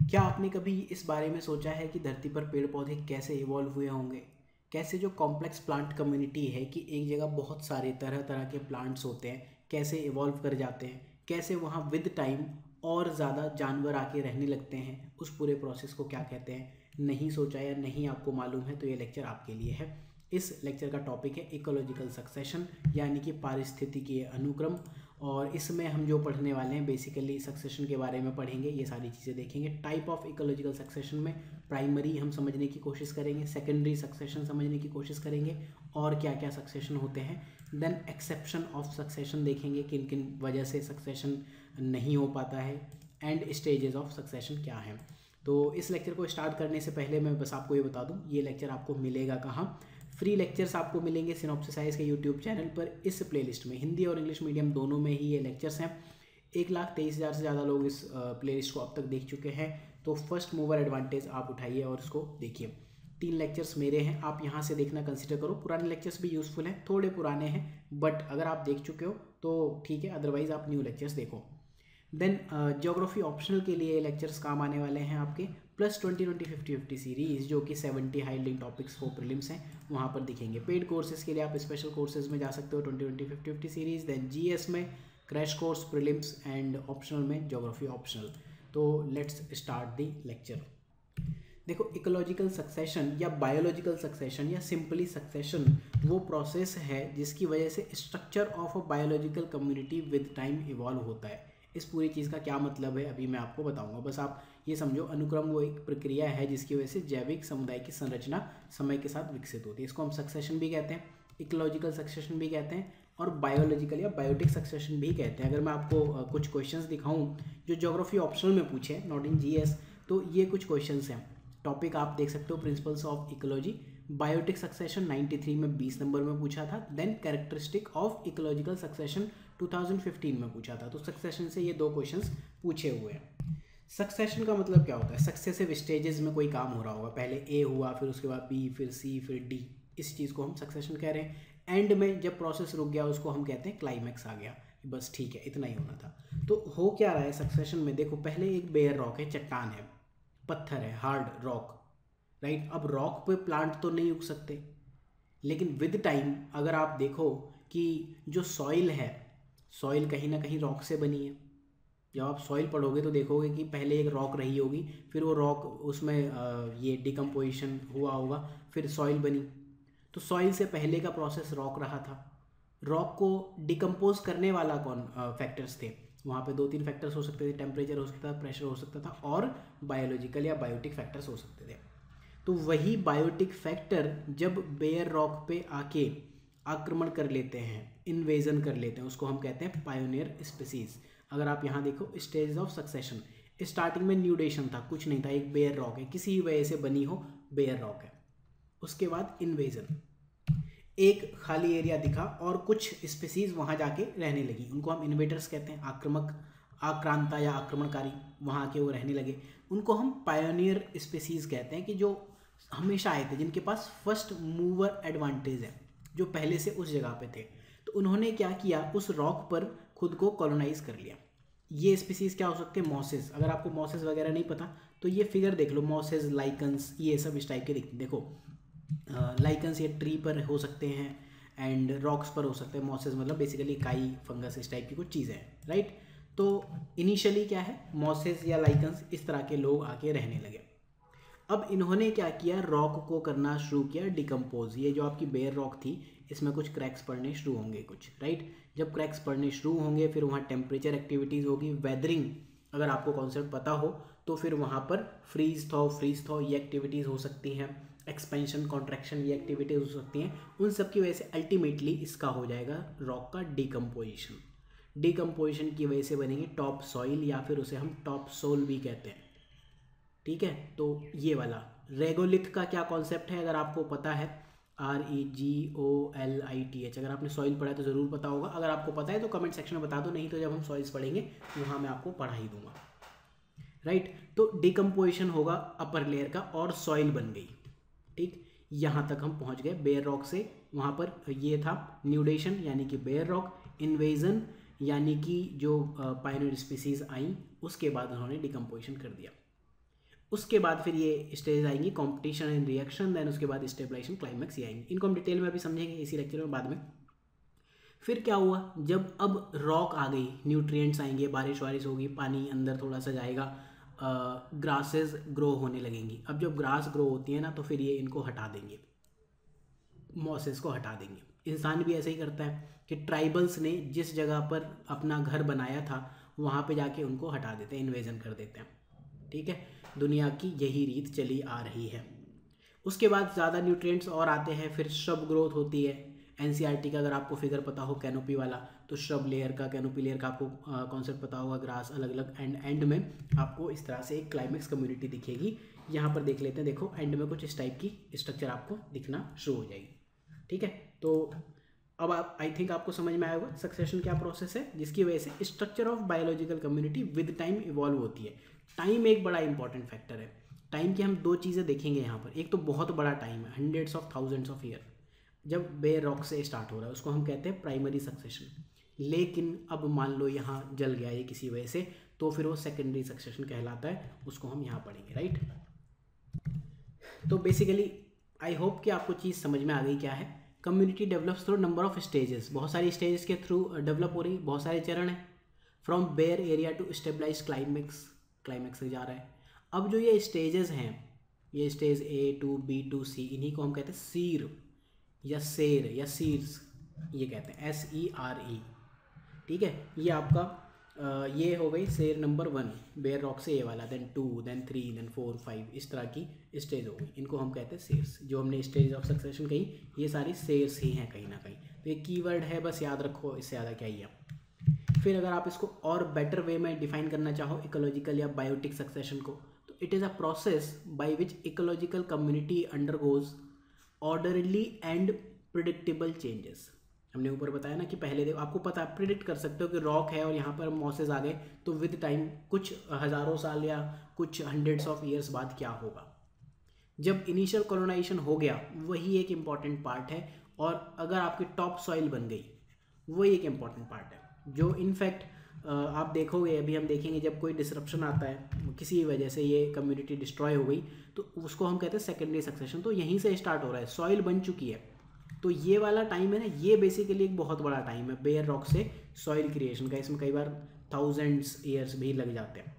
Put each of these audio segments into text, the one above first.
क्या आपने कभी इस बारे में सोचा है कि धरती पर पेड़ पौधे कैसे इवॉल्व हुए होंगे? कैसे जो कॉम्प्लेक्स प्लांट कम्युनिटी है कि एक जगह बहुत सारे तरह तरह के प्लांट्स होते हैं, कैसे इवॉल्व कर जाते हैं, कैसे वहाँ विद टाइम और ज़्यादा जानवर आके रहने लगते हैं, उस पूरे प्रोसेस को क्या कहते हैं? नहीं सोचा या नहीं आपको मालूम है तो ये लेक्चर आपके लिए है। इस लेक्चर का टॉपिक है इकोलॉजिकल सक्सेशन यानी कि पारिस्थितिकीय अनुक्रम। और इसमें हम जो पढ़ने वाले हैं बेसिकली सक्सेशन के बारे में पढ़ेंगे, ये सारी चीज़ें देखेंगे। टाइप ऑफ इकोलॉजिकल सक्सेशन में प्राइमरी हम समझने की कोशिश करेंगे, सेकेंडरी सक्सेशन समझने की कोशिश करेंगे और क्या क्या सक्सेशन होते हैं। देन एक्सेप्शन ऑफ सक्सेशन देखेंगे, किन किन वजह से सक्सेशन नहीं हो पाता है, एंड स्टेजेस ऑफ सक्सेशन क्या है। तो इस लेक्चर को स्टार्ट करने से पहले मैं बस आपको ये बता दूं, ये लेक्चर आपको मिलेगा कहाँ। फ्री लेक्चर्स आपको मिलेंगे सिनॉप्सिसाइज के यूट्यूब चैनल पर। इस प्लेलिस्ट में हिंदी और इंग्लिश मीडियम दोनों में ही ये लेक्चर्स हैं। 1,23,000 से ज़्यादा लोग इस प्लेलिस्ट को अब तक देख चुके हैं, तो फर्स्ट मूवर एडवांटेज आप उठाइए और इसको देखिए। 3 लेक्चर्स मेरे हैं, आप यहाँ से देखना कंसिडर करो। पुराने लेक्चर्स भी यूज़फुल हैं, थोड़े पुराने हैं, बट अगर आप देख चुके हो तो ठीक है, अदरवाइज़ आप न्यू लेक्चर्स देखो। देन ज्योग्राफी ऑप्शनल के लिए लेक्चर्स काम आने वाले हैं आपके। प्लस 20-20-50-50 सीरीज़ जो कि 70 हाईलाइटिंग टॉपिक्स फॉर प्रीलिम्स हैं, वहाँ पर दिखेंगे। पेड कोर्सेज के लिए आप स्पेशल कोर्सेज में जा सकते हो, 20-20-50-50 सीरीज़। देन जीएस में crash course prelims and optional में ज्योग्राफी ऑप्शनल। तो लेट्स स्टार्ट द लेक्चर। देखो, इकोलॉजिकल सक्सेशन या बायोलॉजिकल सक्सेशन या सिंपली सक्सेशन वो प्रोसेस है जिसकी वजह से structure of a biological community with time evolve होता है। इस पूरी चीज़ का क्या मतलब है अभी मैं आपको बताऊंगा, बस आप ये समझो। अनुक्रम वो एक प्रक्रिया है जिसकी वजह से जैविक समुदाय की संरचना समय के साथ विकसित होती है। इसको हम सक्सेशन भी कहते हैं, इकोलॉजिकल सक्सेशन भी कहते हैं और बायोलॉजिकल या बायोटिक सक्सेशन भी कहते हैं। अगर मैं आपको कुछ क्वेश्चंस दिखाऊं जो ज्योग्राफी ऑप्शनल में पूछे, नॉट इन जीएस, तो ये कुछ क्वेश्चंस हैं। टॉपिक आप देख सकते हो, principles of ecology. Biotic succession 93 में 20 नंबर में पूछा था। Then characteristic of ecological succession 2015 में पूछा था। तो सक्सेशन से ये 2 क्वेश्चंस पूछे हुए हैं। सक्सेशन का मतलब क्या होता है? सक्सेसिव स्टेजेस में कोई काम हो रहा होगा, पहले ए हुआ, फिर उसके बाद बी, फिर सी, फिर डी। इस चीज़ को हम सक्सेशन कह रहे हैं। एंड में जब प्रोसेस रुक गया उसको हम कहते हैं क्लाइमैक्स आ गया, बस ठीक है, इतना ही होना था। तो हो क्या रहा है सक्सेशन में? देखो, पहले एक बेयर रॉक है, चट्टान है, पत्थर है, हार्ड रॉक, राइट। अब रॉक पे प्लांट तो नहीं उग सकते, लेकिन विद टाइम अगर आप देखो कि जो सॉइल है, सॉइल कहीं ना कहीं रॉक से बनी है। जब आप सॉइल पढ़ोगे तो देखोगे कि पहले एक रॉक रही होगी, फिर वो रॉक उसमें ये डिकम्पोजिशन हुआ होगा, फिर सॉइल बनी। तो सॉइल से पहले का प्रोसेस रॉक रहा था। रॉक को डिकम्पोज करने वाला कौन फैक्टर्स थे? वहाँ पे 2-3 फैक्टर्स हो सकते थे। टेम्परेचर हो सकता था, प्रेशर हो सकता था, और बायोलॉजिकल या बायोटिक फैक्टर्स हो सकते थे। तो वही बायोटिक फैक्टर जब बेयर रॉक पे आके आक्रमण कर लेते हैं, इन्वेजन कर लेते हैं, उसको हम कहते हैं पायोनियर स्पीसीज। अगर आप यहाँ देखो, स्टेज ऑफ सक्सेशन, स्टार्टिंग में न्यूडेशन था, कुछ नहीं था, एक बेयर रॉक है, किसी वजह से बनी हो बेयर रॉक है। उसके बाद इन्वेजन, एक खाली एरिया दिखा और कुछ स्पीसीज वहाँ जाके रहने लगी, उनको हम इन्वेटर्स कहते हैं। आक्रामक, आक्रांता या आक्रमणकारी, वहाँ के वो रहने लगे, उनको हम पायोनियर स्पीसीज कहते हैं, कि जो हमेशा आए थे, जिनके पास फर्स्ट मूवर एडवांटेज है, जो पहले से उस जगह पे थे। तो उन्होंने क्या किया, उस रॉक पर खुद को कॉलोनाइज कर लिया। ये स्पीसीज क्या हो सकते हैं? मॉसेस। अगर आपको मॉसेस वगैरह नहीं पता तो ये फिगर देख लो, मॉसेस, लाइकन्स, ये सब इस टाइप के दिखते। देखो, लाइकन्स ये ट्री पर हो सकते हैं एंड रॉक्स पर हो सकते हैं। मॉसेस मतलब बेसिकली काई, फंगस, इस टाइप की कुछ चीज़ें हैं, राइट। तो इनिशियली क्या है, मॉसेस या लाइकन्स, इस तरह के लोग आके रहने लगे। अब इन्होंने क्या किया, रॉक को करना शुरू किया डिकम्पोज। ये जो आपकी बेयर रॉक थी, इसमें कुछ क्रैक्स पड़ने शुरू होंगे कुछ, राइट। जब क्रैक्स पड़ने शुरू होंगे, फिर वहाँ टेम्परेचर एक्टिविटीज़ होगी, वेदरिंग, अगर आपको कॉन्सेप्ट पता हो तो फिर वहाँ पर फ्रीज थॉ ये एक्टिविटीज़ हो सकती हैं। एक्सपेंशन, कॉन्ट्रैक्शन, ये एक्टिविटीज़ हो सकती हैं। उन सब की वजह से अल्टीमेटली इसका हो जाएगा रॉक का डिकम्पोजिशन। डिकम्पोजिशन की वजह से बनेगी टॉप सॉइल, या फिर उसे हम टॉप सोल भी कहते हैं, ठीक है। तो ये वाला रेगोलिथ का क्या कॉन्सेप्ट है, अगर आपको पता है, REGOLITH, अगर आपने सॉइल पढ़ा है तो ज़रूर पता होगा। अगर आपको पता है तो कमेंट सेक्शन में बता दो, नहीं तो जब हम सॉइल्स पढ़ेंगे वहाँ मैं आपको पढ़ा ही दूंगा, राइट। तो डिकम्पोजिशन होगा अपर लेयर का और सॉइल बन गई, ठीक। यहाँ तक हम पहुँच गए बेयर रॉक से। वहाँ पर ये था न्यूडेशन यानी कि बेयर रॉक, इन्वेजन यानी कि जो पायोनियर स्पीसीज आई, उसके बाद उन्होंने डिकम्पोजिशन कर दिया। उसके बाद फिर ये स्टेज आएंगी कॉम्पिटिशन एंड रिएक्शन, देन उसके बाद स्टेबलाइजेशन, क्लाइमैक्स, ये आएंगे। इनको हम डिटेल में अभी समझेंगे इसी लेक्चर में बाद में। फिर क्या हुआ, जब अब रॉक आ गई, न्यूट्रिएंट्स आएंगे, बारिश वारिश होगी, पानी अंदर थोड़ा सा जाएगा, ग्रासेस ग्रो होने लगेंगी। अब जब ग्रास ग्रो होती है ना तो फिर ये इनको हटा देंगे, मॉसेस को हटा देंगे। इंसान भी ऐसे ही करता है कि ट्राइबल्स ने जिस जगह पर अपना घर बनाया था वहाँ पे जाके उनको हटा देते हैं, इन्वेजन कर देते हैं। ठीक है, दुनिया की यही रीत चली आ रही है। उसके बाद ज़्यादा न्यूट्रिएंट्स और आते हैं, फिर श्रब ग्रोथ होती है। एनसीईआरटी का अगर आपको फिगर पता हो कैनोपी वाला, तो श्रब लेयर का, कैनोपी लेयर का आपको कॉन्सेप्ट पता होगा, ग्रास अलग अलग, एंड में आपको इस तरह से एक क्लाइमेक्स कम्युनिटी दिखेगी। यहाँ पर देख लेते हैं, देखो एंड में कुछ इस टाइप की स्ट्रक्चर आपको दिखना शुरू हो जाएगी। ठीक है, तो अब आप आई थिंक आपको समझ में आया होगा सक्सेशन क्या प्रोसेस है, जिसकी वजह से structure of biological community with time evolve होती है। टाइम एक बड़ा इंपॉर्टेंट फैक्टर है। टाइम की हम दो चीज़ें देखेंगे यहाँ पर। एक तो बहुत बड़ा टाइम है, hundreds of thousands of year, जब बेयर रॉक से स्टार्ट हो रहा है, उसको हम कहते हैं प्राइमरी सक्सेशन। लेकिन अब मान लो यहाँ जल गया ये किसी वजह से, तो फिर वो सेकेंडरी सक्सेशन कहलाता है, उसको हम यहाँ पढ़ेंगे। राइट, तो बेसिकली आई होप कि आपको चीज़ समझ में आ गई क्या है। Community develops through number of stages, बहुत सारी स्टेजेस के थ्रू डेवलप हो रही, बहुत सारे चरण हैं। From bare area to stabilize climax, climax से जा रहा है। अब जो ये स्टेजेस हैं, ये stage A to B to C, इन्हीं को हम कहते हैं सीर या सेर या सीर्स, ये कहते हैं SERE। ठीक है, ये आपका ये हो गई सेर नंबर 1 बेयर रॉक से, ये वाला, देन 2, देन 3, देन 4, 5, इस तरह की स्टेज हो गई। इनको हम कहते हैं सेर्स। जो हमने स्टेज ऑफ सक्सेशन कही, ये सारी सेर्स ही हैं कहीं ना कहीं। तो ये कीवर्ड है, बस याद रखो, इससे ज़्यादा क्या ही है। फिर अगर आप इसको और बेटर वे में डिफाइन करना चाहो इकोलॉजिकल या बायोटिक सक्सेशन को, तो it is a process by which ecological community undergoes orderly and predictable changes. हमने ऊपर बताया ना कि पहले देखो, आपको पता है, प्रिडिक्ट कर सकते हो कि रॉक है और यहाँ पर मॉसेस आ गए, तो विद टाइम कुछ हज़ारों साल या कुछ हंड्रेड्स ऑफ ईयर्स बाद क्या होगा। जब इनिशियल कॉलोनाइजेशन हो गया, वही एक इम्पॉर्टेंट पार्ट है। और अगर आपकी टॉप सॉइल बन गई, वही एक इम्पॉर्टेंट पार्ट है, जो इनफैक्ट आप देखोगे, अभी हम देखेंगे, जब कोई डिसरप्शन आता है किसी वजह से, ये कम्युनिटी डिस्ट्रॉय हो गई, तो उसको हम कहते हैं सेकेंडरी सक्सेशन। तो यहीं से स्टार्ट हो रहा है, सॉइल बन चुकी है, तो ये वाला टाइम है ना, ये बेसिकली एक बहुत बड़ा टाइम है बेयर रॉक से सॉइल क्रिएशन का। इसमें कई बार थाउजेंड्स ईयर्स भी लग जाते हैं।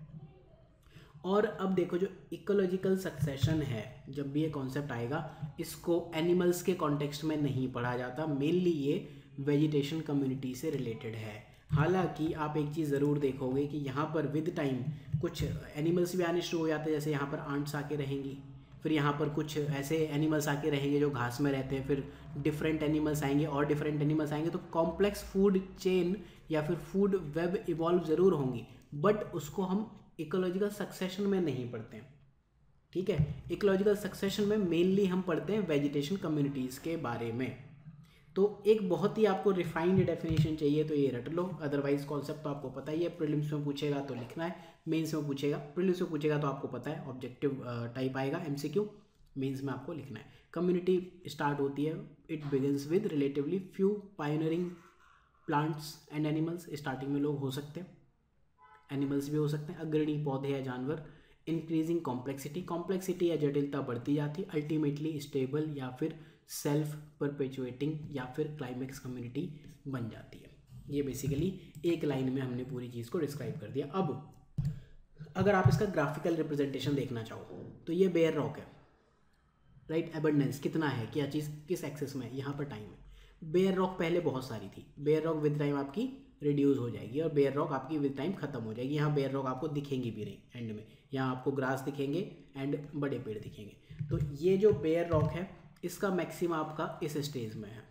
और अब देखो, जो इकोलॉजिकल सक्सेशन है, जब भी ये कॉन्सेप्ट आएगा, इसको एनिमल्स के कॉन्टेक्स्ट में नहीं पढ़ा जाता, मेनली ये वेजिटेशन कम्युनिटी से रिलेटेड है। हालांकि आप एक चीज़ ज़रूर देखोगे कि यहाँ पर विद टाइम कुछ एनिमल्स भी आने शुरू हो जाते हैं, जैसे यहाँ पर आंट्स आके रहेंगी, फिर यहाँ पर कुछ ऐसे एनिमल्स आके रहेंगे जो घास में रहते हैं, फिर डिफरेंट एनिमल्स आएंगे और डिफरेंट एनिमल्स आएंगे, तो कॉम्प्लेक्स फूड चेन या फिर फूड वेब इवॉल्व ज़रूर होंगी, बट उसको हम इकोलॉजिकल सक्सेशन में नहीं पढ़ते हैं। ठीक है, इकोलॉजिकल सक्सेशन में मेनली हम पढ़ते हैं वेजिटेशन कम्युनिटीज़ के बारे में। तो एक बहुत ही आपको रिफाइंड डेफिनेशन चाहिए तो ये रट लो, अदरवाइज कॉन्सेप्ट तो आपको पता ही है। प्रीलिम्स में पूछेगा तो लिखना है, मेंस में पूछेगा, प्रीलिम्स में पूछेगा तो आपको पता है ऑब्जेक्टिव टाइप आएगा MCQ, मेंस में आपको लिखना है। कम्युनिटी स्टार्ट होती है, it begins with relatively few pioneering plants and animals. Starting में लोग हो सकते हैं, एनिमल्स भी हो सकते हैं, अग्रणी पौधे या जानवर। इंक्रीजिंग कॉम्प्लेक्सिटी या जटिलता बढ़ती जाती, अल्टीमेटली स्टेबल या फिर सेल्फ परपेचुएटिंग या फिर क्लाइमेक्स कम्युनिटी बन जाती है। ये बेसिकली एक लाइन में हमने पूरी चीज़ को डिस्क्राइब कर दिया। अब अगर आप इसका ग्राफिकल रिप्रेजेंटेशन देखना चाहो, तो ये बेयर रॉक है, राइट। एबंडेंस कितना है, क्या चीज़ किस एक्सेस में है, यहाँ पर टाइम है। बेयर रॉक पहले बहुत सारी थी, बेयर रॉक विद टाइम आपकी रिड्यूस हो जाएगी और बेयर रॉक आपकी विद टाइम खत्म हो जाएगी। यहाँ बेयर रॉक आपको दिखेंगी भी नहीं एंड में, यहाँ आपको ग्रास दिखेंगे एंड बड़े पेड़ दिखेंगे। तो ये जो बेयर रॉक है, इसका मैक्सिमा आपका इस स्टेज में है,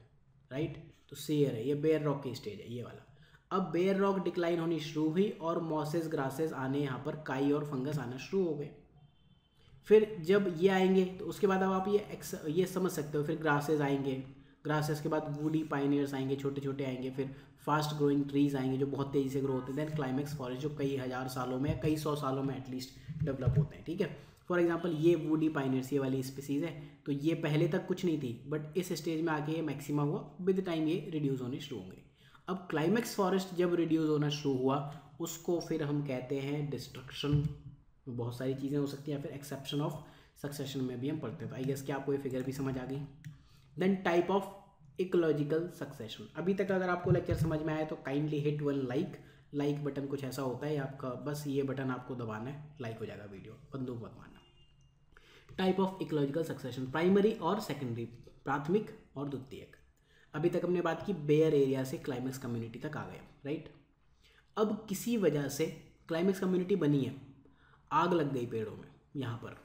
राइट। तो सेयर है, ये बेयर रॉक की स्टेज है ये वाला। अब बेयर रॉक डिक्लाइन होनी शुरू हुई और मॉसेस ग्रासेस आने, यहाँ पर काई और फंगस आना शुरू हो गए। फिर जब ये आएंगे तो उसके बाद अब आप ये समझ सकते हो, फिर ग्रासेस आएंगे, ग्रासेस के बाद वुडी पाइनियर्स आएंगे, छोटे छोटे आएंगे, फिर फास्ट ग्रोइंग ट्रीज आएंगे जो बहुत तेज़ी से ग्रो होते हैं, देन क्लाइमेक्स फॉरेस्ट जो कई हज़ार सालों में, कई सौ सालों में एटलीस्ट डेवलप होते हैं। ठीक है, फॉर एग्जांपल ये वुडी पाइनियर्स, ये वाली स्पीसीज़ है, तो ये पहले तक कुछ नहीं थी, बट इस स्टेज में आके ये मैक्सिमा हुआ, विद टाइम ये रिड्यूस होने शुरू होंगे। अब क्लाइमेक्स फॉरेस्ट जब रिड्यूस होना शुरू हुआ, उसको फिर हम कहते हैं डिस्ट्रक्शन बहुत सारी चीज़ें हो सकती हैं, या फिर एक्सेप्शन ऑफ सक्सेशन में भी हम पढ़ते हैं। तो आई गेस कि आपको ये फिगर भी समझ आ गई। Then type of ecological succession. अभी तक अगर आपको लेक्चर समझ में आया तो kindly hit one like button कुछ ऐसा होता है आपका, बस ये बटन आपको दबाना है, लाइक हो जाएगा वीडियो, बंदूक मत मारना। Type of ecological succession, primary और सेकेंडरी, प्राथमिक और द्वितीयक। अभी तक हमने बात की बेयर एरिया से क्लाइमेक्स कम्युनिटी तक आ गए, राइट। अब किसी वजह से क्लाइमेक्स कम्युनिटी बनी है, आग लग गई पेड़ों में यहाँ पर,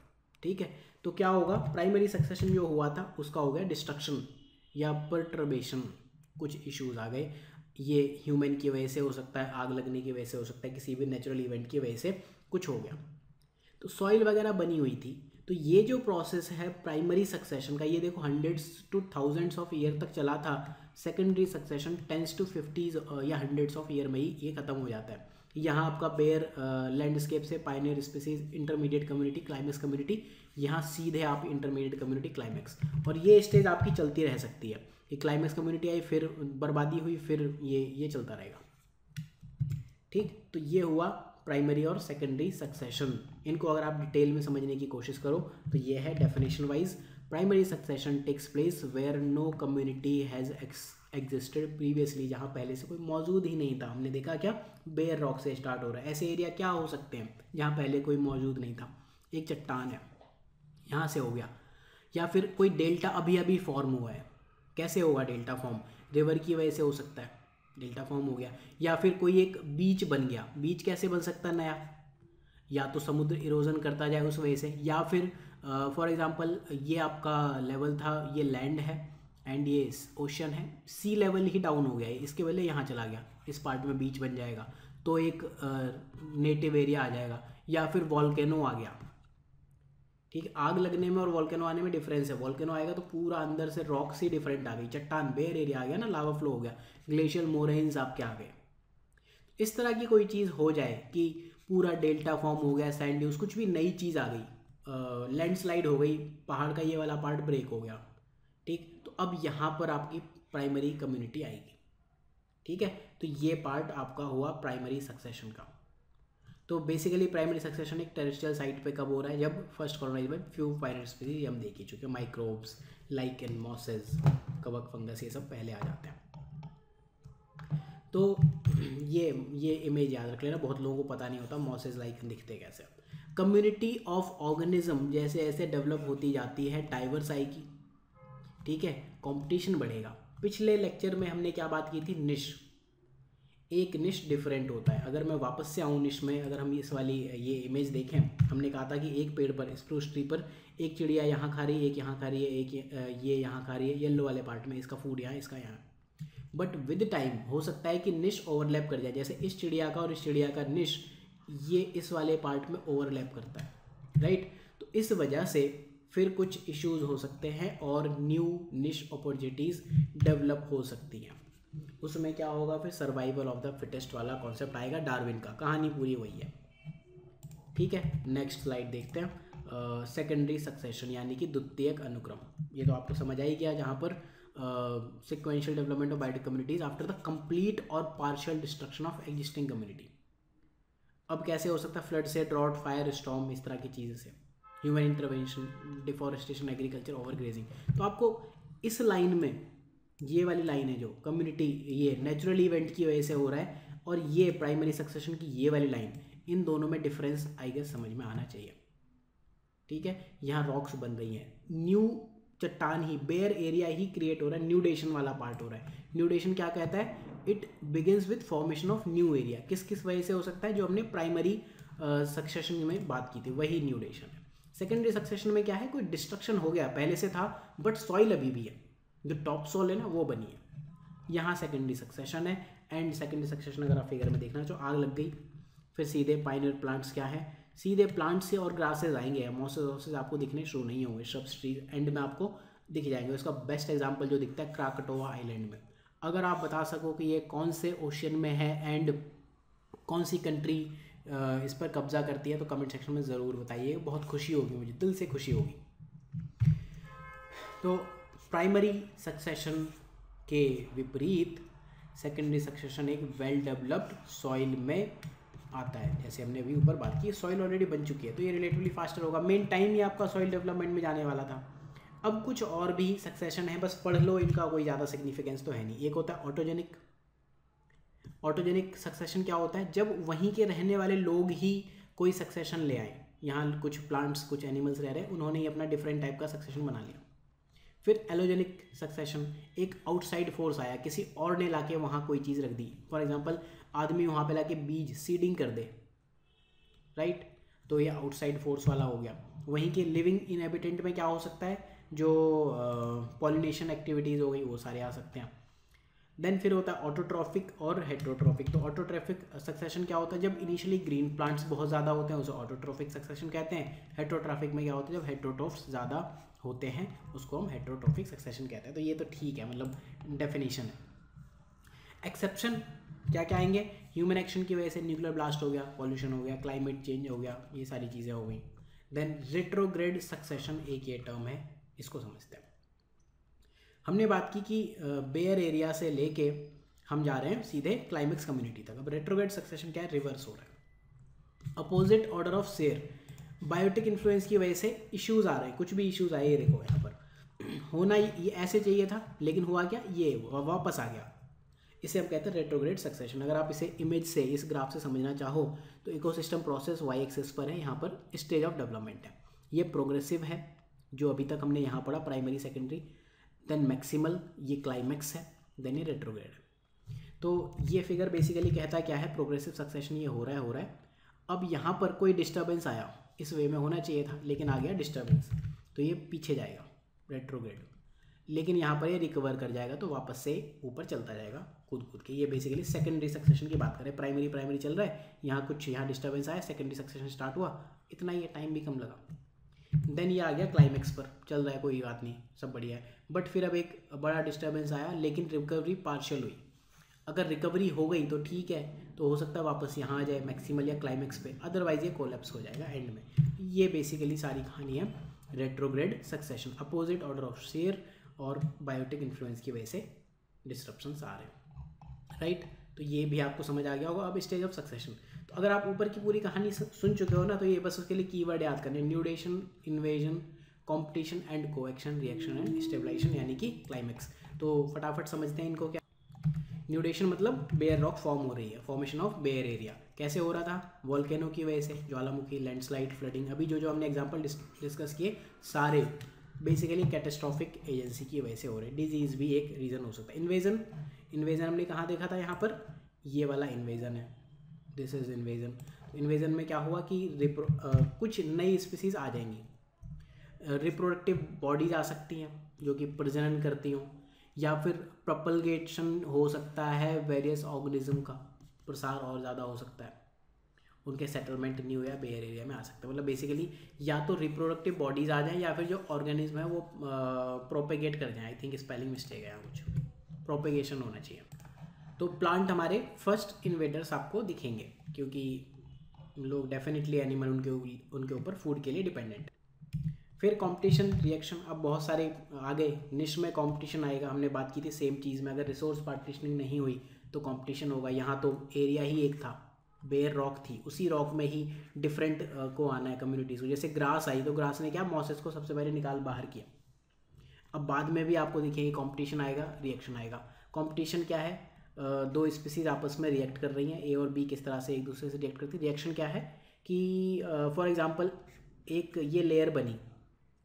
ठीक है, तो क्या होगा, प्राइमरी सक्सेशन जो हुआ था उसका हो गया डिस्ट्रक्शन या परटर्बेशन, कुछ इश्यूज आ गए। ये ह्यूमन की वजह से हो सकता है, आग लगने की वजह से हो सकता है, किसी भी नेचुरल इवेंट की वजह से कुछ हो गया, तो सॉइल वगैरह बनी हुई थी। तो ये जो प्रोसेस है प्राइमरी सक्सेशन का, ये देखो hundreds two thousands of year तक चला था। Secondary succession 10s to 50s या हंड्रेड्स ऑफ ईयर में ही ये खत्म हो जाता है। यहाँ आपका बेयर लैंडस्केप से Pioneer species, intermediate community, climax community, यहाँ सीधे आप इंटरमीडिएट कम्युनिटी, क्लाइमेक्स, और ये स्टेज आपकी चलती रह सकती है। ये क्लाइमेक्स कम्युनिटी आई, फिर बर्बादी हुई, फिर ये चलता रहेगा, ठीक। तो ये हुआ प्राइमरी और सेकेंडरी सक्सेशन। इनको अगर आप डिटेल में समझने की कोशिश करो तो ये है definition wise, primary succession takes place where no community has existed previously, जहाँ पहले से कोई मौजूद ही नहीं था। हमने देखा क्या, बेयर रॉक से स्टार्ट हो रहा है। ऐसे एरिया क्या हो सकते हैं जहाँ पहले कोई मौजूद नहीं था, एक चट्टान है यहाँ से हो गया, या फिर कोई डेल्टा अभी अभी फॉर्म हुआ है। कैसे होगा डेल्टा फॉर्म, रिवर की वजह से हो सकता है, डेल्टा फॉर्म हो गया, या फिर कोई एक बीच बन गया। बीच कैसे बन सकता है नया, या तो समुद्र इरोजन करता जाए उस वजह से, या फिर फॉर एग्जांपल ये आपका लेवल था, ये लैंड है एंड ये ओशन है, सी लेवल ही डाउन हो गया है, इसके वजह यहाँ चला गया, इस पार्ट में बीच बन जाएगा, तो एक नेटिव एरिया आ जाएगा। या फिर वॉल्केनो आ गया, ठीक, आग लगने में और वॉल्केनो आने में डिफरेंस है। वॉल्केनो आएगा तो पूरा अंदर से रॉक से डिफरेंट आ गई, चट्टान, बेयर एरिया आ गया ना, लावा फ्लो हो गया, ग्लेशियल मोरेन्स आपके आ गए। इस तरह की कोई चीज़ हो जाए कि पूरा डेल्टा फॉर्म हो गया, सैंड ड्यूज, कुछ भी नई चीज़ आ गई, लैंडस्लाइड हो गई, पहाड़ का ये वाला पार्ट ब्रेक हो गया, ठीक, तो अब यहाँ पर आपकी प्राइमरी कम्युनिटी आएगी, ठीक है। तो ये पार्ट आपका हुआ प्राइमरी सक्सेशन का। तो बेसिकली प्राइमरी सक्सेशन एक टेरेस्ट्रियल साइट पे कब हो रहा है, जब first colonize by few pioneer species, हम देख ही चुके, माइक्रोब्स, लाइकेन, मॉसेस, कवक, फंगस, ये सब पहले आ जाते हैं। तो ये इमेज याद रख लेना, बहुत लोगों को पता नहीं होता मॉसेस, लाइकेन दिखते कैसे। कम्युनिटी ऑफ ऑर्गेनिज्म जैसे ऐसे डेवलप होती जाती है, डाइवर्स आएगी, ठीक है, कंपटीशन बढ़ेगा। पिछले लेक्चर में हमने क्या बात की थी, निश, एक निश डिफरेंट होता है। अगर मैं वापस से आऊँ निश में, अगर हम इस वाली ये इमेज देखें, हमने कहा था कि एक पेड़ पर, स्प्रूस ट्री पर, एक चिड़िया यहाँ खा रही है, एक यहाँ खा रही है, एक ये यहाँ खा रही है, येलो वाले पार्ट में, इसका फूड यहाँ, इसका यहाँ। बट विद टाइम हो सकता है कि निश ओवरलैप कर जाए, जैसे इस चिड़िया का और इस चिड़िया का निश, ये इस वाले पार्ट में ओवरलैप करता है, राइट। तो इस वजह से फिर कुछ इश्यूज हो सकते हैं और न्यू निश अपॉर्चुनिटीज़ डेवलप हो सकती हैं। उसमें क्या होगा, फिर सर्वाइवल ऑफ द फिटेस्ट वाला कॉन्सेप्ट आएगा, डार्विन का, कहानी पूरी वही है, ठीक है। नेक्स्ट स्लाइड देखते हैं, सेकेंडरी सक्सेशन यानी कि द्वितीयक अनुक्रम। ये तो आपको समझ आई गया, जहाँ पर sequential development of biotic communities after the complete और partial destruction of existing community. अब कैसे हो सकता है, फ्लड से, ड्रॉट, फायर, स्टॉर्म, इस तरह की चीज़ से, human intervention, deforestation, agriculture, overgrazing. तो आपको इस लाइन में, ये वाली लाइन है जो कम्युनिटी, ये नेचुरल इवेंट की वजह से हो रहा है, और ये प्राइमरी सक्सेशन की ये वाली लाइन, इन दोनों में डिफरेंस आई गेस समझ में आना चाहिए, ठीक है। यहाँ रॉक्स बन रही हैं, न्यू चट्टान ही, बेयर एरिया ही क्रिएट हो रहा है, न्यूडेशन वाला पार्ट हो रहा है। न्यूडेशन क्या कहता है, it begins with formation of new area. किस किस वजह से हो सकता है, जो हमने प्राइमरी सक्सेशन में बात की थी, वही न्यूडेशन है। सेकेंडरी सक्सेशन में क्या है, कोई डिस्ट्रक्शन हो गया, पहले से था बट सॉइल अभी भी है, जो टॉप सॉइल है ना वो बनी है, यहाँ सेकेंडरी सक्सेशन है। एंड सेकेंडरी सक्सेशन अगर आप फिगर में देखना तो आग लग गई, फिर सीधे पाइनियर प्लांट्स क्या है, सीधे प्लांट्स से और ग्रासेज आएंगे, मॉसेस आपको दिखने शुरू नहीं होंगे, श्रब्स, ट्री एंड में आपको दिख जाएंगे। उसका बेस्ट एग्जांपल जो दिखता है क्राकटोआ आइलैंड में। अगर आप बता सको कि ये कौन से ओशन में है एंड कौन सी कंट्री इस पर कब्जा करती है, तो कमेंट सेक्शन में ज़रूर बताइए, बहुत खुशी होगी, मुझे दिल से खुशी होगी। तो प्राइमरी सक्सेशन के विपरीत सेकेंडरी सक्सेशन एक वेल डेवलप्ड सॉइल में आता है। जैसे हमने अभी ऊपर बात की, सॉइल ऑलरेडी बन चुकी है तो ये रिलेटिवली फास्टर होगा, मेन टाइम ही आपका सॉइल डेवलपमेंट में जाने वाला था। अब कुछ और भी सक्सेशन है, बस पढ़ लो, इनका कोई ज़्यादा सिग्निफिकेंस तो है नहीं। एक होता है ऑटोजेनिक। ऑटोजेनिक सक्सेशन क्या होता है, जब वहीं के रहने वाले लोग ही कोई सक्सेशन ले आए, यहाँ कुछ प्लांट्स कुछ एनिमल्स रह रहे हैं, उन्होंने ही अपना डिफरेंट टाइप का सक्सेशन बना लिया। फिर एलोजेनिक सक्सेशन, एक आउटसाइड फोर्स आया, किसी और ने लाके वहाँ कोई चीज़ रख दी। फॉर एग्जांपल आदमी वहाँ पे लाके बीज सीडिंग कर दे, राइट, तो ये आउटसाइड फोर्स वाला हो गया। वहीं के लिविंग इनहेबिटेंट में क्या हो सकता है, जो पॉलिनेशन एक्टिविटीज़ हो गई वो सारे आ सकते हैं। देन फिर होता है ऑटोट्रॉफिक और हेट्रोट्रॉफिक। तो ऑटोट्रॉफिक सक्सेशन क्या होता है, जब इनिशियली ग्रीन प्लांट्स बहुत ज़्यादा होते हैं उसे ऑटोट्रॉफिक सक्सेशन कहते हैं। हेट्रोट्रॉफिक में क्या होता है, जब हेट्रोट्रॉफ्स ज़्यादा होते हैं उसको हम हेट्रोट्रॉफिक सक्सेशन कहते हैं। तो ये तो ठीक है, मतलब डेफिनेशन है। एक्सेप्शन क्या क्या आएंगे, ह्यूमन एक्शन की वजह से न्यूक्लियर ब्लास्ट हो गया, पॉल्यूशन हो गया, क्लाइमेट चेंज हो गया, ये सारी चीज़ें हो गई। देन रिट्रोग्रेड सक्सेशन एक ये टर्म है, इसको समझते हैं। हमने बात की कि बेयर एरिया से लेके हम जा रहे हैं सीधे क्लाइमेक्स कम्युनिटी तक। अब रेट्रोग्रेड सक्सेशन क्या है, रिवर्स हो रहा है। Opposite order of sere, biotic influence की वजह से इश्यूज आ रहे हैं, कुछ भी इश्यूज आए, ये देखो यहाँ पर होना ये ऐसे चाहिए था लेकिन हुआ क्या, ये वापस आ गया, इसे हम कहते हैं रेट्रोग्रेड सक्सेशन। अगर आप इसे इमेज से, इस ग्राफ से समझना चाहो तो इकोसिस्टम प्रोसेस वाई एक्सिस पर है, यहाँ पर स्टेज ऑफ डेवलपमेंट है, ये प्रोग्रेसिव है जो अभी तक हमने यहाँ पढ़ा, प्राइमरी सेकेंडरी, देन मैक्सिमल, ये क्लाइमेक्स है, देन ये रेट्रोग्रेड है। तो ये फिगर बेसिकली कहता है क्या है, प्रोग्रेसिव सक्सेशन ये हो रहा है। अब यहाँ पर कोई डिस्टर्बेंस आया, इस वे में होना चाहिए था लेकिन आ गया डिस्टर्बेंस, तो ये पीछे जाएगा रेट्रोग्रेड, लेकिन यहाँ पर ये रिकवर कर जाएगा तो वापस से ऊपर चलता जाएगा कूद कूद के। ये बेसिकली सेकेंडरी सक्सेशन की बात करें, प्राइमरी चल रहा है, यहाँ डिस्टर्बेंस आया, सेकेंडरी सक्सेशन स्टार्ट हुआ, इतना ही टाइम भी कम लगा। देन ये आ गया क्लाइमेक्स पर, चल रहा है कोई बात नहीं, सब बढ़िया है। बट फिर अब एक बड़ा डिस्टर्बेंस आया लेकिन रिकवरी पार्शियल हुई। अगर रिकवरी हो गई तो ठीक है, तो हो सकता है वापस यहाँ आ जाए मैक्सिमल या क्लाइमेक्स पे, अदरवाइज ये कोलैप्स हो जाएगा एंड में। ये बेसिकली सारी कहानी है retrograde succession, opposite order of share और बायोटिक इन्फ्लुएंस की वजह से डिस्ट्रप्शंस आ रहे हैं, राइट। तो ये भी आपको समझ आ गया होगा। अब स्टेज ऑफ सक्सेशन, तो अगर आप ऊपर की पूरी कहानी सुन चुके हो ना, तो ये बस उसके लिए कीवर्ड याद करने, nudation, invasion, competition and coaction, reaction and stabilisation, यानी कि क्लाइमेक्स। तो फटाफट समझते हैं इनको। क्या न्यूडेशन मतलब बेयर रॉक फॉर्म हो रही है, फॉर्मेशन ऑफ बेयर एरिया। कैसे हो रहा था, वोल्केनो की वजह से, ज्वालामुखी, लैंडस्लाइड, फ्लडिंग, अभी जो हमने एग्जांपल डिस्कस किए सारे बेसिकली कैटास्ट्रॉफिक एजेंसी की वजह से हो रहे हैं। डिजीज़ भी एक रीज़न हो सकता है। इन्वेजन हमने कहाँ देखा था, यहाँ पर ये वाला इन्वेजन है, दिस इज इन्वेजन। इन्वेजन में क्या हुआ कि कुछ नई स्पीसीज आ जाएंगी, रिप्रोडक्टिव बॉडीज आ सकती हैं जो कि प्रजनन करती हों, या फिर प्रपलगेशन हो सकता है, वेरियस ऑर्गेनिज्म का प्रसार और ज़्यादा हो सकता है, उनके सेटलमेंट न्यू या बेयर एरिया में आ सकते हैं। मतलब बेसिकली या तो रिप्रोडक्टिव बॉडीज़ आ जाएं या फिर जो ऑर्गेनिज्म है वो प्रोपेगेट कर जाएं। आई थिंक स्पेलिंग मिस्टेक है यहाँ, कुछ प्रोपेगेशन होना चाहिए। तो प्लांट हमारे फर्स्ट इन्वेडर्स आपको दिखेंगे, क्योंकि लोग डेफिनेटली एनिमल उनके ऊपर फूड के लिए डिपेंडेंट। फिर कंपटीशन, रिएक्शन, अब बहुत सारे आगे निश में कंपटीशन आएगा। हमने बात की थी सेम चीज़ में, अगर रिसोर्स पार्टीशनिंग नहीं हुई तो कंपटीशन होगा। यहाँ तो एरिया ही एक था, बेयर रॉक थी, उसी रॉक में ही डिफरेंट को आना है कम्युनिटीज़ को। जैसे ग्रास आई तो ग्रास ने क्या, मॉसेस को सबसे पहले निकाल बाहर किया। अब बाद में भी आपको दिखेंगे कंपटीशन आएगा, रिएक्शन आएगा। कंपटीशन क्या है, दो स्पीसीज आपस में रिएक्ट कर रही हैं, ए और बी किस तरह से एक दूसरे से रिएक्ट करती है। रिएक्शन क्या है कि फॉर एग्जांपल एक ये लेयर बनी,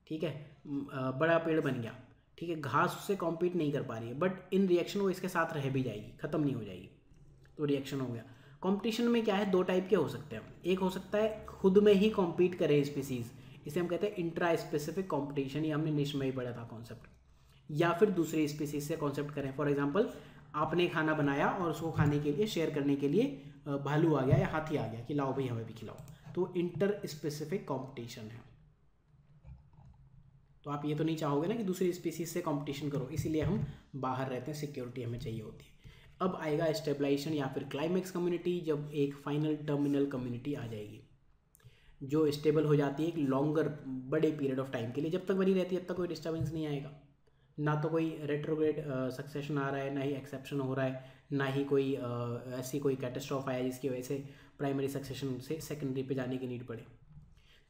ठीक है, बड़ा पेड़ बन गया, ठीक है, घास उससे कॉम्पीट नहीं कर पा रही है, बट इन रिएक्शन वो इसके साथ रह भी जाएगी, ख़त्म नहीं हो जाएगी, तो रिएक्शन हो गया। कंपटीशन में क्या है, दो टाइप के हो सकते हैं। एक हो सकता है खुद में ही कॉम्पीट करे स्पीसीज, इसे हम कहते हैं इंट्रा स्पेसिफिक कॉम्पिटिशन, ये हमने निश में ही पढ़ा था कॉन्सेप्ट। या फिर दूसरे स्पीसीज से कॉन्सेप्ट करें, फॉर एग्जांपल आपने खाना बनाया और उसको खाने के लिए, शेयर करने के लिए भालू आ गया या हाथी आ गया कि लाओ भाई हमें भी खिलाओ, तो इंटर स्पेसिफिक कॉम्पिटिशन है। तो आप ये तो नहीं चाहोगे ना कि दूसरी स्पीसीज से कंपटीशन करो, इसीलिए हम बाहर रहते हैं, सिक्योरिटी हमें चाहिए होती है। अब आएगा स्टेबलाइजेशन या फिर क्लाइमेक्स कम्युनिटी, जब एक फाइनल टर्मिनल कम्युनिटी आ जाएगी जो स्टेबल हो जाती है एक लॉन्गर, बड़े पीरियड ऑफ टाइम के लिए। जब तक बनी रहती है तब तक कोई डिस्टर्बेंस नहीं आएगा, ना तो कोई रेट्रोग्रेड सक्सेशन आ रहा है, ना ही एक्सेप्शन हो रहा है, ना ही कोई ऐसी कोई कैटास्ट्रॉफ आया जिसकी वजह से प्राइमरी सक्सेशन से सेकेंडरी पे जाने की नीड पड़े।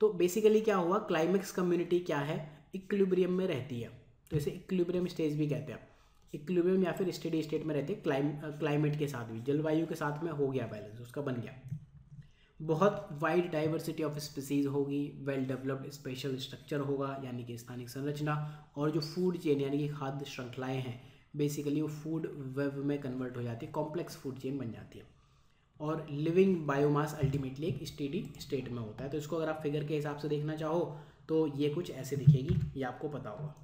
तो बेसिकली क्या हुआ, क्लाइमेक्स कम्युनिटी क्या है, इक्विलिब्रियम में रहती है, तो इसे इक्विलिब्रियम स्टेज भी कहते हैं। इक्विलिब्रियम या फिर स्टेडी स्टेट में रहते हैं, क्लाइमेट के साथ भी, जलवायु के साथ में हो गया बैलेंस, उसका बन गया। बहुत वाइड डाइवर्सिटी ऑफ स्पीसीज होगी, वेल डेवलप्ड स्पेशल स्ट्रक्चर होगा यानी कि स्थानिक संरचना, और जो फूड चेन यानी कि खाद्य श्रृंखलाएं हैं बेसिकली वो फूड वेब में कन्वर्ट हो जाती है, कॉम्प्लेक्स फूड चेन बन जाती है। और लिविंग बायोमास अल्टीमेटली एक स्टेडी स्टेट में होता है। तो इसको अगर आप फिगर के हिसाब से देखना चाहो तो ये कुछ ऐसे दिखेगी, ये आपको पता होगा,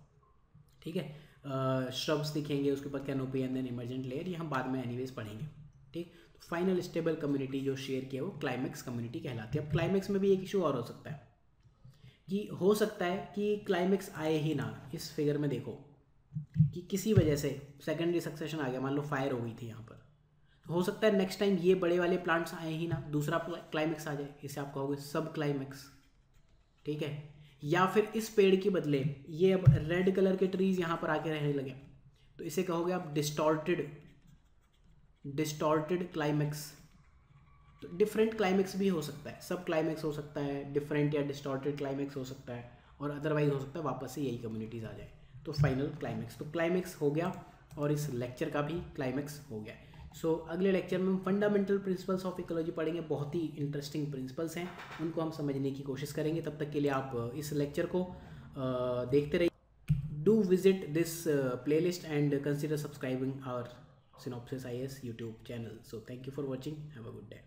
ठीक है। श्रब्स दिखेंगे, उसके बाद canopy and then emergent layer, ये हम बाद में एनीवेज पढ़ेंगे, ठीक। तो फाइनल स्टेबल कम्युनिटी जो शेयर किया वो क्लाइमेक्स कम्युनिटी कहलाती है। अब क्लाइमेक्स में भी एक इशू और हो सकता है कि हो सकता है कि क्लाइमेक्स आए ही ना। इस फिगर में देखो कि किसी वजह से सेकेंडरी सक्सेशन आ गया, मान लो फायर हो गई थी यहाँ पर, तो हो सकता है नेक्स्ट टाइम ये बड़े वाले प्लांट्स आए ही ना, दूसरा क्लाइमेक्स आ जाए, इसे आप कहोगे सब क्लाइमेक्स, ठीक है। या फिर इस पेड़ के बदले ये अब रेड कलर के ट्रीज यहाँ पर आके रहने लगे, तो इसे कहोगे आप डिस्टॉर्टेड क्लाइमेक्स। तो डिफरेंट क्लाइमेक्स भी हो सकता है, सब क्लाइमेक्स हो सकता है, डिफरेंट या डिस्टॉर्टेड क्लाइमेक्स हो सकता है, और अदरवाइज हो सकता है वापस से यही कम्युनिटीज़ आ जाए। तो फाइनल क्लाइमेक्स, तो क्लाइमेक्स हो गया और इस लेक्चर का भी क्लाइमेक्स हो गया। सो अगले लेक्चर में हम फंडामेंटल प्रिंसिपल्स ऑफ इकोलॉजी पढ़ेंगे, बहुत ही इंटरेस्टिंग प्रिंसिपल्स हैं, उनको हम समझने की कोशिश करेंगे। तब तक के लिए आप इस लेक्चर को देखते रहिए। Do visit this playlist and consider subscribing our Synopsis IAS YouTube channel. So thank you for watching. Have a good day.